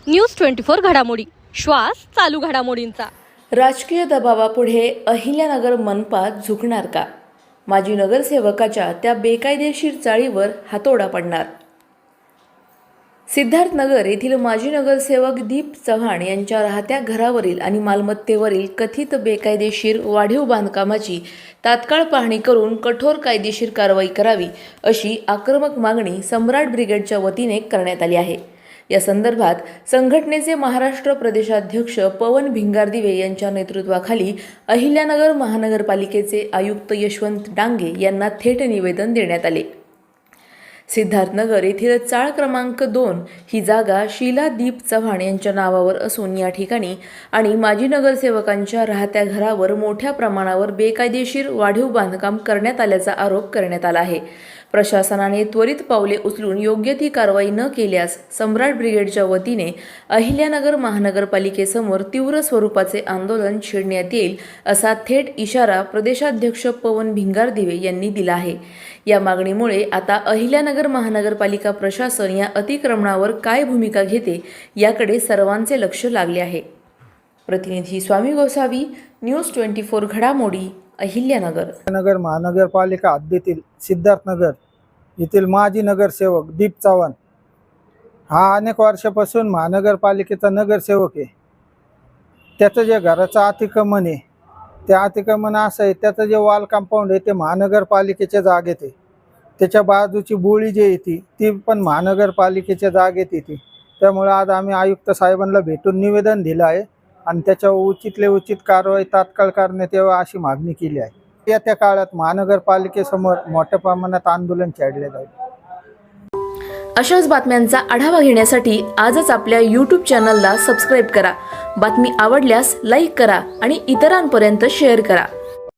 News 24 घडामोडी, श्वास चालू घडामोडींचा। राजकीय दबावापुढे अहिल्यानगर मनपा झुकणार का? माजी नगरसेवकाच्या त्या बेकायदेशीर चाळीवर हातोडा पडणार। सिद्धार्थनगर येथील माजी नगरसेवक दीप चव्हाण यांच्या राहत्या घरावरील आणि मालमत्तेवरील कथित बेकायदेशीर वाढीव बांधकामाची तात्काळ पाहणी करून कठोर कायदेशीर कारवाई करावी अशी आक्रमक मागणी सम्राट ब्रिगेडच्या वतीने करण्यात आली आहे। या संदर्भात संघटनेचे महाराष्ट्र प्रदेशाध्यक्ष पवन भिंगारदिवे यांच्या नेतृत्वाखाली अहिल्यानगर महानगरपालिकेचे आयुक्त यशवंत डांगे यांना थेट निवेदन देण्यात आले। सिद्धार्थनगर येथील चाळ क्रमांक 2 ही जागा शीला दीप चव्हाण यांच्या नावावर असून या ठिकाणी आणि माजी नगरसेवकांच्या राहत्या घरावर मोठ्या प्रमाणावर बेकायदेशीर वाढीव बांधकाम करण्यात आल्याचा आरोप करण्यात आला आहे। प्रशासनाने त्वरित पावले उचलून योग्य ती कारवाई न केल्यास सम्राट ब्रिगेडच्या वतीने अहिल्यानगर महानगरपालिकेसमोर तीव्र स्वरूपाचे आंदोलन छेडण्यात येईल असा थेट इशारा प्रदेशाध्यक्ष पवन भिंगारदिवे यांनी दिला आहे। या मागणीमुळे आता अहिल्यानगर महानगरपालिका प्रशासन या अतिक्रमणावर काय भूमिका घेते याकडे सर्वांचे लक्ष लागले आहे। प्रतिनिधी स्वामी गोसावी, न्यूज 24 घडामोडी, अहिल्यानगर। नगर महानगरपालिका हद्दीतील सिद्धार्थनगर येथील माजी नगरसेवक दीप चव्हाण हा अनेक वर्षापासून महानगरपालिकेचा नगरसेवक आहे। त्याचं जे घराचं अतिक्रमण आहे त्या अतिक्रमण असं आहे, त्याचं जे वॉल कंपाऊंड आहे ते महानगरपालिकेच्या जागेत आहे। त्याच्या बाजूची बोळी जी येते ती पण महानगरपालिकेच्या जागेत येते। त्यामुळे आज आम्ही आयुक्त साहेबांना भेटून निवेदन दिलं आहे आणि त्याच्यावर उचित कारवाई तात्काळ करण्यात यावी अशी मागणी केली आहे। येत्या काळात महानगरपालिकेसमोर मोठ्या प्रमाणात आंदोलन छेडले जाईल। अशाच बातम्यांचा आढावा घेण्यासाठी आजच आपल्या YouTube चॅनलला सबस्क्राईब करा। बातमी आवडल्यास लाईक करा आणि इतरांपर्यंत शेअर करा।